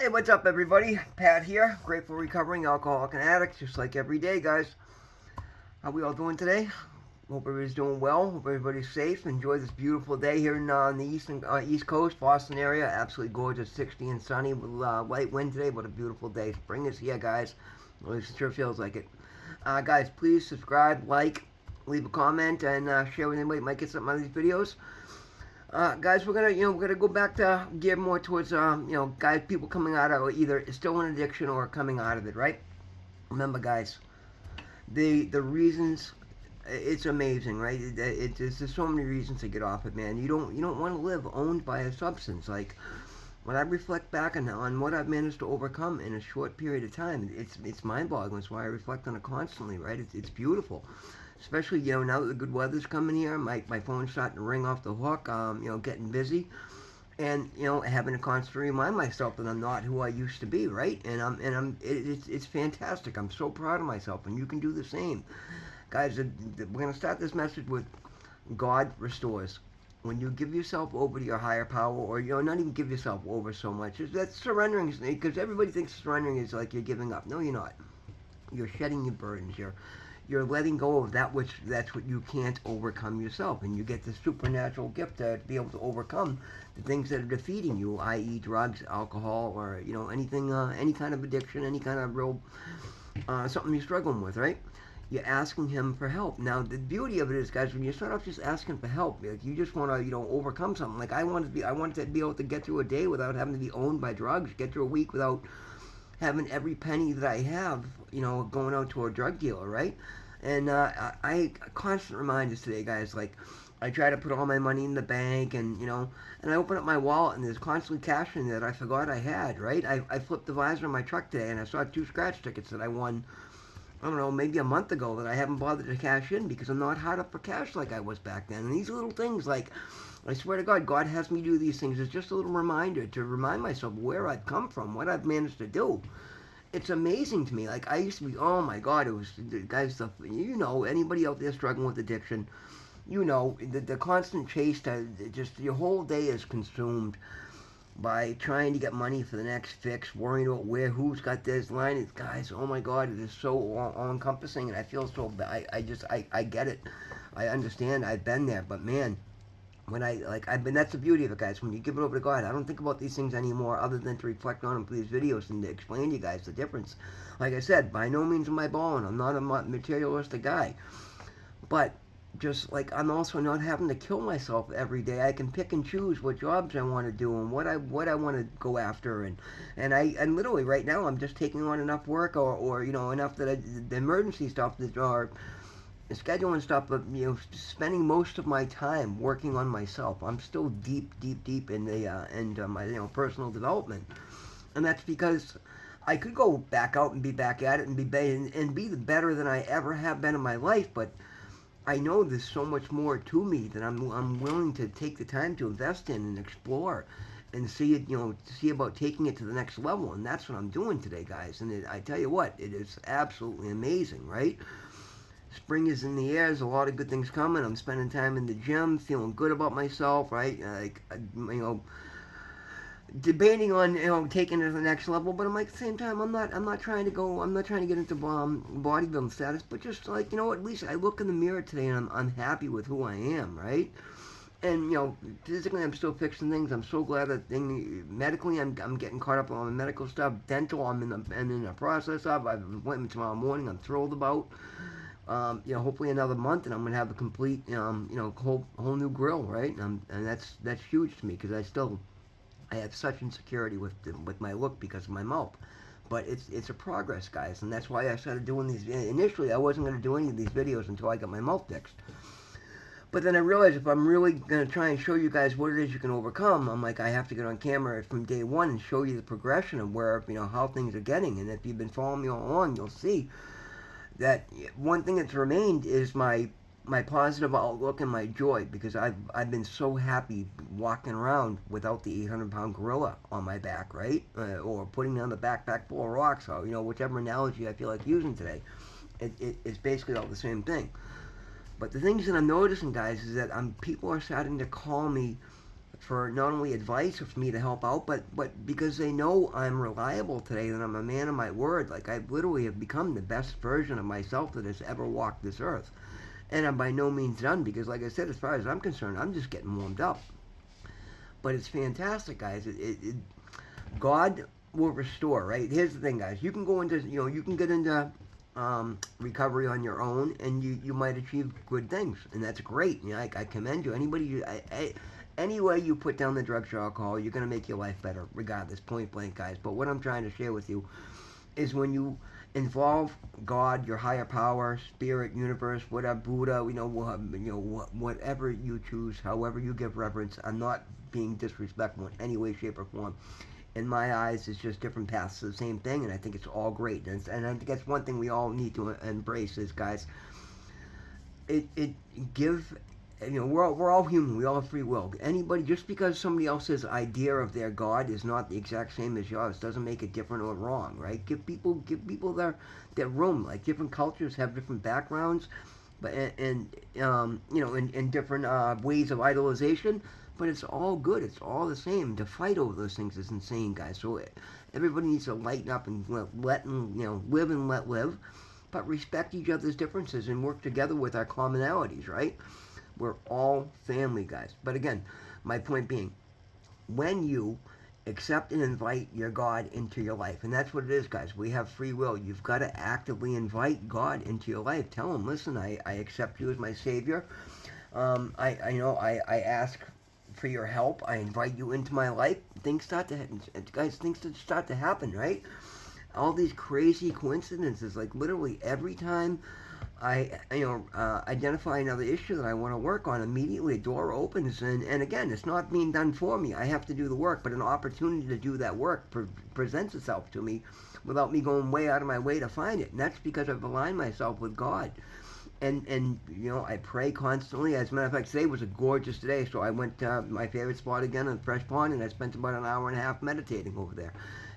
Hey, what's up, everybody? Pat here, grateful recovering alcoholic and addict, just like every day, guys. How we all doing today? Hope everybody's doing well. Hope everybody's safe. Enjoy this beautiful day here on the East Coast, Boston area. Absolutely gorgeous, 60 and sunny with light wind today. What a beautiful day. Spring is here, guys. At least it sure feels like it. Guys, please subscribe, like, leave a comment, and share with anybody who might get something out of these videos. Guys, we're gonna go back to gear more towards guys, people coming out of either still in addiction or coming out of it, right? Remember, guys, the reasons, it's amazing, right? There's so many reasons to get off it, man. You don't want to live owned by a substance. Like when I reflect back on what I've managed to overcome in a short period of time, it's mind-boggling. That's why I reflect on it constantly, right? It's beautiful. Especially, now that the good weather's coming here, my phone's starting to ring off the hook, getting busy. And, having to constantly remind myself that I'm not who I used to be, right? It's fantastic. I'm so proud of myself, and you can do the same. Guys, we're going to start this message with God restores. When you give yourself over to your higher power, or, not even give yourself over so much, that's surrendering, because everybody thinks surrendering is like you're giving up. No, you're not. You're shedding your burdens. You're letting go of that's what you can't overcome yourself, and you get the supernatural gift to be able to overcome the things that are defeating you, i.e., drugs, alcohol, or anything, any kind of addiction, any kind of real something you're struggling with, right? You're asking him for help. Now, the beauty of it is, guys, when you start off just asking for help, like you just want to, overcome something. Like I wanted to be able to get through a day without having to be owned by drugs, get through a week without having every penny that I have, going out to a drug dealer, right? And I constant reminders today, guys. Like I try to put all my money in the bank, and and I open up my wallet, and there's constantly cash in there that I forgot I had, right? I flipped the visor on my truck today, and I saw 2 scratch tickets that I won. I don't know, maybe a month ago that I haven't bothered to cash in because I'm not hard up for cash like I was back then. And these little things, like, I swear to God, God has me do these things. It's just a little reminder to remind myself where I've come from, what I've managed to do. It's amazing to me. Like, I used to be, oh my God, it was, guys, anybody out there struggling with addiction, the constant chase to just, your whole day is consumed by trying to get money for the next fix, worrying about who's got this line. It's, guys, oh my God, it is so all encompassing, and I feel so bad. I get it. I understand. I've been there, but man, when I've been, that's the beauty of it, guys. When you give it over to God, I don't think about these things anymore other than to reflect on them for these videos and to explain to you guys the difference. Like I said, by no means am I balling. I'm not a materialistic guy. But just like I'm also not having to kill myself every day. I can pick and choose what jobs I want to do and what I want to go after, and literally right now I'm just taking on enough work, or enough that the emergency stuff that are scheduling stuff, but spending most of my time working on myself. I'm still deep in the into my personal development, and that's because I could go back out and be back at it and be the better than I ever have been in my life, but I know there's so much more to me that I'm willing to take the time to invest in and explore and see it, see about taking it to the next level. And that's what I'm doing today, guys. And I tell you what, it is absolutely amazing, right? Spring is in the air. There's a lot of good things coming. I'm spending time in the gym, feeling good about myself, right? Like, debating on taking it to the next level, but I'm like at the same time I'm not trying to get into bodybuilding status, but just like at least I look in the mirror today and I'm happy with who I am, right? And physically I'm still fixing things. I'm so glad that medically I'm getting caught up on the medical stuff. Dental I'm in the process of. I've appointment tomorrow morning. I'm thrilled about. Hopefully another month, and I'm gonna have a complete, whole new grill, right? And that's huge to me because I have such insecurity with my look because of my mouth. But it's a progress, guys, and that's why I started doing these. Initially, I wasn't going to do any of these videos until I got my mouth fixed. But then I realized if I'm really going to try and show you guys what it is you can overcome, I'm like, I have to get on camera from day one and show you the progression of where, how things are getting. And if you've been following me all along, you'll see that one thing that's remained is my positive outlook and my joy, because I've been so happy walking around without the 800-pound gorilla on my back, right? Or putting down the backpack full of rocks, or whichever analogy I feel like using today. It's basically all the same thing. But the things that I'm noticing, guys, is that people are starting to call me for not only advice for me to help out, but because they know I'm reliable today, that I'm a man of my word. Like, I literally have become the best version of myself that has ever walked this earth. And I'm by no means done, because like I said, as far as I'm concerned, I'm just getting warmed up. But it's fantastic, guys. God will restore, right? Here's the thing, guys. You can go into, you can get into recovery on your own, and you might achieve good things, and that's great. I commend you. Any way you put down the drugs or alcohol, you're going to make your life better, regardless, point blank, guys. But what I'm trying to share with you is when you involve God, your higher power, spirit, universe, whatever, Buddha, whatever you choose, however you give reverence. I'm not being disrespectful in any way, shape, or form. In my eyes, it's just different paths to the same thing, and I think it's all great. And I think that's one thing we all need to embrace is, guys, we're all human. We all have free will. Anybody, just because somebody else's idea of their God is not the exact same as yours, doesn't make it different or wrong, right? Give people their room. Like, different cultures have different backgrounds, but and different ways of idolization. But it's all good. It's all the same. To fight over those things is insane, guys. So everybody needs to lighten up and live and let live, but respect each other's differences and work together with our commonalities, right? We're all family, guys. But again, my point being, when you accept and invite your God into your life, and that's what it is, guys. We have free will. You've got to actively invite God into your life. Tell him, listen, I accept you as my Savior. I ask for your help. I invite you into my life. Things start to happen, right? All these crazy coincidences, like literally every time I identify another issue that I want to work on, immediately a door opens, and again, it's not being done for me. I have to do the work, but an opportunity to do that work presents itself to me without me going way out of my way to find it, and that's because I've aligned myself with God. And I pray constantly. As a matter of fact, today was a gorgeous day, so I went to my favorite spot again in Fresh Pond, and I spent about an hour and a half meditating over there.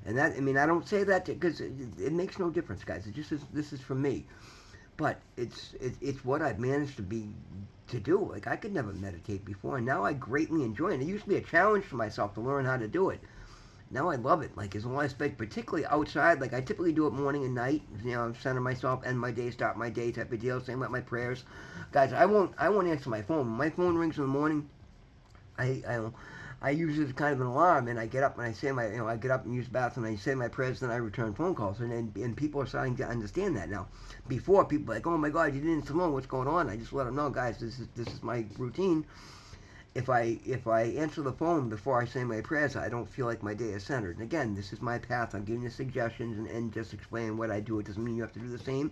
And that, I don't say that because it makes no difference, guys. This is for me. But it's what I've managed to do. Like, I could never meditate before, and now I greatly enjoy it. It used to be a challenge for myself to learn how to do it. Now I love it. Like, as long as, particularly outside, like I typically do it morning and night. Center myself, end my day, start my day type of deal. Same with my prayers, guys. I won't answer my phone. When my phone rings in the morning, I use it as kind of an alarm, and I get up and I say I get up and use the bathroom, and I say my prayers, and I return phone calls, and people are starting to understand that now. Before, people were like, oh my God, you didn't answer the phone, what's going on? I just let them know, guys, this is my routine. If I answer the phone before I say my prayers, I don't feel like my day is centered. And again, this is my path. I'm giving you suggestions and just explaining what I do. It doesn't mean you have to do the same,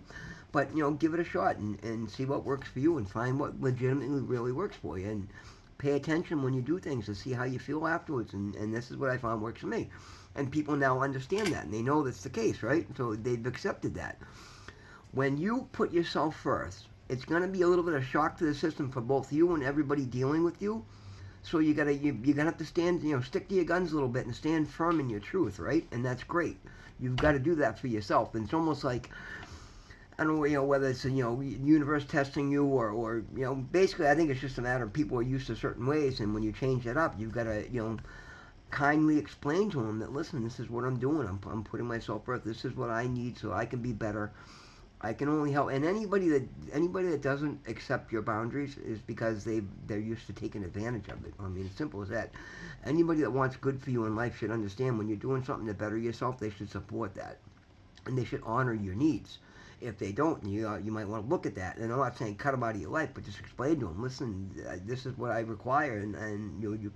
but give it a shot and see what works for you and find what legitimately really works for you. And pay attention when you do things to see how you feel afterwards. And this is what I found works for me. And people now understand that, and they know that's the case, right? So they've accepted that. When you put yourself first, it's going to be a little bit of shock to the system for both you and everybody dealing with you. So you're gonna have to stand, stick to your guns a little bit and stand firm in your truth, right? And that's great. You've got to do that for yourself. And it's almost like, I don't know, whether it's universe testing you or basically I think it's just a matter of people are used to certain ways, and when you change that up, you've got to kindly explain to them that, listen, this is what I'm doing. I'm putting myself first. This is what I need so I can be better. I can only help, and anybody that doesn't accept your boundaries is because they're used to taking advantage of it. I mean, it's simple as that. Anybody that wants good for you in life should understand when you're doing something to better yourself, they should support that, and they should honor your needs. If they don't, you might want to look at that. And I'm not saying cut them out of your life, but just explain to them, listen, this is what I require, and you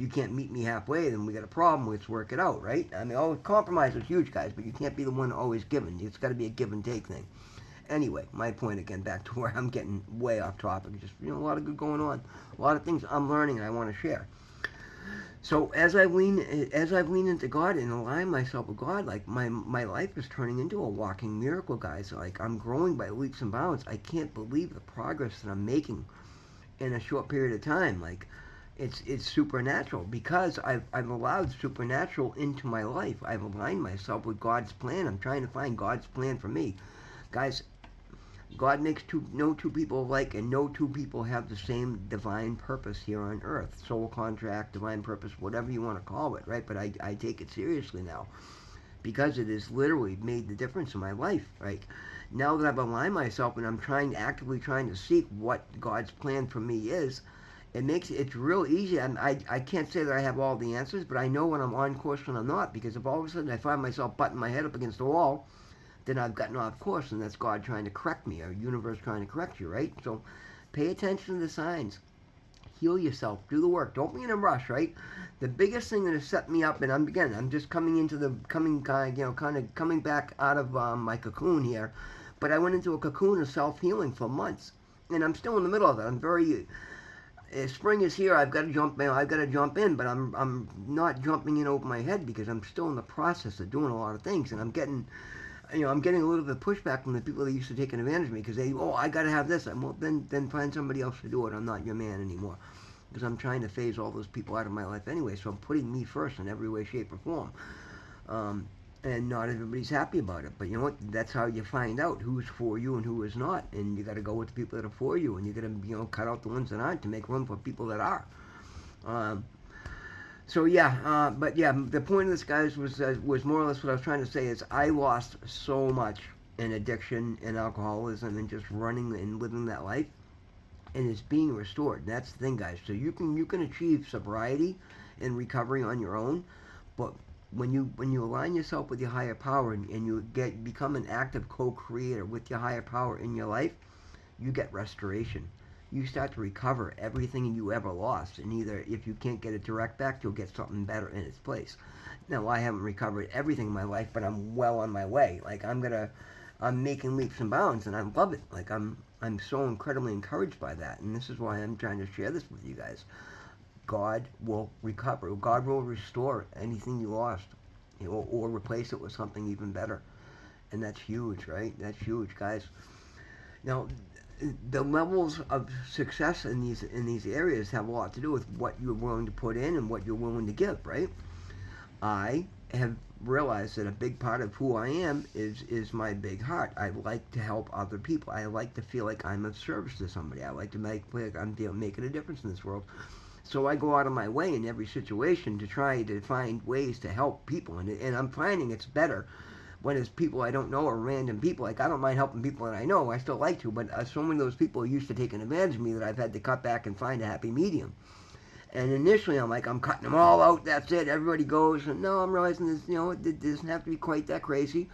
can't meet me halfway, then we got a problem. Let's work it out, right? I mean, compromise is huge, guys, but you can't be the one always giving. It's got to be a give and take thing. Anyway, my point again, back to where I'm getting way off topic. Just a lot of good going on, a lot of things I'm learning and I want to share. So as I've leaned into God and align myself with God, like my life is turning into a walking miracle, guys. Like, I'm growing by leaps and bounds. I can't believe the progress that I'm making in a short period of time. Like, it's supernatural because I've allowed supernatural into my life. I've aligned myself with God's plan. I'm trying to find God's plan for me. Guys, God makes no two people alike, and no two people have the same divine purpose here on earth. Soul contract, divine purpose, whatever you want to call it, right? But I take it seriously now because it has literally made the difference in my life. Like, now that I've aligned myself and I'm actively trying to seek what God's plan for me is, it's real easy. I can't say that I have all the answers, but I know when I'm on course when I'm not, because if all of a sudden I find myself butting my head up against the wall, then I've gotten off course, and that's God trying to correct me, or universe trying to correct you, right? So pay attention to the signs. Heal yourself. Do the work. Don't be in a rush, right? The biggest thing that has set me up, and I'm just coming into the coming kind of coming back out of my cocoon here, but I went into a cocoon of self-healing for months, and I'm still in the middle of it. I'm very spring is here. I've got to jump in. I've got to jump in, but I'm not jumping in over my head because I'm still in the process of doing a lot of things, and I'm getting a little bit of pushback from the people that used to take advantage of me because I got to have this. Well, then find somebody else to do it. I'm not your man anymore because I'm trying to phase all those people out of my life anyway. So I'm putting me first in every way, shape, or form. And not everybody's happy about it. But you know what? That's how you find out who's for you and who is not. And you got to go with the people that are for you, and you got to cut out the ones that aren't to make room for people that are. But yeah, the point of this, guys, was more or less what I was trying to say is I lost so much in addiction and alcoholism and just running and living that life, and it's being restored. And that's the thing, guys. So you can achieve sobriety and recovery on your own, but when you align yourself with your higher power and you become an active co-creator with your higher power in your life, you get restoration. You start to recover everything you ever lost, and either if you can't get it direct back, you'll get something better in its place. Now, I haven't recovered everything in my life, but I'm well on my way. Like, I'm making leaps and bounds, and I love it. Like, I'm so incredibly encouraged by that, and this is why I'm trying to share this with you guys. God will recover. God will restore anything you lost, or replace it with something even better, and that's huge, right? That's huge, guys. Now, the levels of success in these areas have a lot to do with what you're willing to put in and what you're willing to give, right? I have realized that a big part of who I am is my big heart. I like to help other people. I like to feel like I'm of service to somebody. I like to feel like I'm making a difference in this world. So I go out of my way in every situation to try to find ways to help people, and I'm finding it's better when it's people I don't know or random people. Like, I don't mind helping people that I know. I still like to, but so many of those people used to taking advantage of me that I've had to cut back and find a happy medium. And initially, I'm like, I'm cutting them all out. That's it. Everybody goes. And no, I'm realizing this. It doesn't have to be quite that crazy.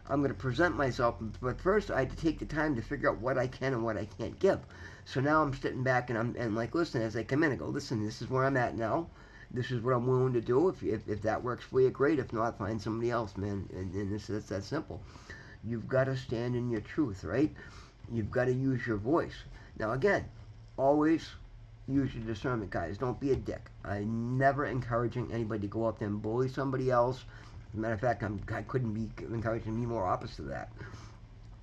I'm going to present myself, but first I had to take the time to figure out what I can and what I can't give. So now I'm sitting back and I'm like, listen, as I come in, I go, listen, this is where I'm at now. This is what I'm willing to do. If that works for you, great. If not, find somebody else, man. And it's that simple. You've got to stand in your truth, right? You've got to use your voice. Now, again, always use your discernment, guys. Don't be a dick. I'm never encouraging anybody to go out there and bully somebody else. As a matter of fact, I couldn't be encouraging me more opposite of that.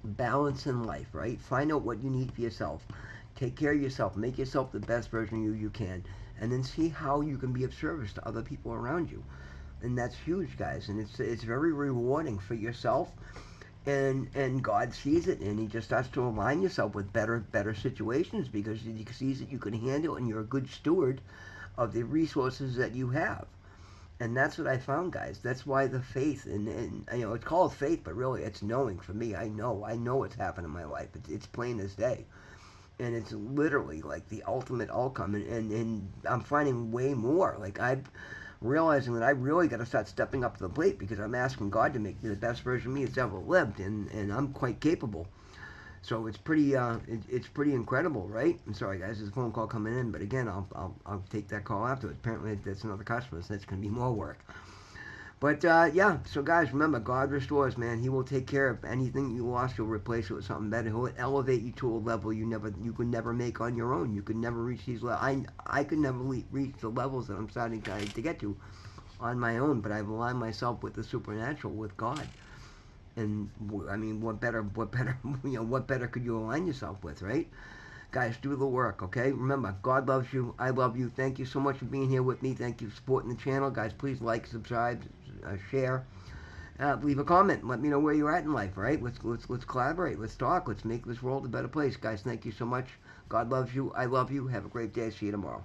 Balance in life, right? Find out what you need for yourself. Take care of yourself. Make yourself the best version of you can. And then see how you can be of service to other people around you. And that's huge, guys. And it's very rewarding for yourself. And God sees it, and he just starts to align yourself with better situations because he sees that you can handle it and you're a good steward of the resources that you have. And that's what I found, guys. That's why the faith, and it's called faith, but really it's knowing for me. I know what's happened in my life. It's plain as day. And it's literally like the ultimate outcome. And I'm finding way more. Like, I'm realizing that I really got to start stepping up to the plate because I'm asking God to make me the best version of me that's ever lived. And I'm quite capable. So it's pretty incredible, right? I'm sorry, guys, there's a phone call coming in, but again, I'll take that call afterwards. Apparently, that's another customer, so that's going to be more work. But yeah, so guys, remember, God restores, man. He will take care of anything you lost. He'll replace it with something better. He'll elevate you to a level you could never make on your own. You could never reach these levels. I could never reach the levels that I'm starting to get to on my own. But I've aligned myself with the supernatural, with God. And I mean, what better, what better could you align yourself with, right? Guys, do the work, okay? Remember, God loves you. I love you. Thank you so much for being here with me. Thank you for supporting the channel. Guys, please like, subscribe, share. Leave a comment. Let me know where you're at in life, all right? Let's collaborate. Let's talk. Let's make this world a better place. Guys, thank you so much. God loves you. I love you. Have a great day. See you tomorrow.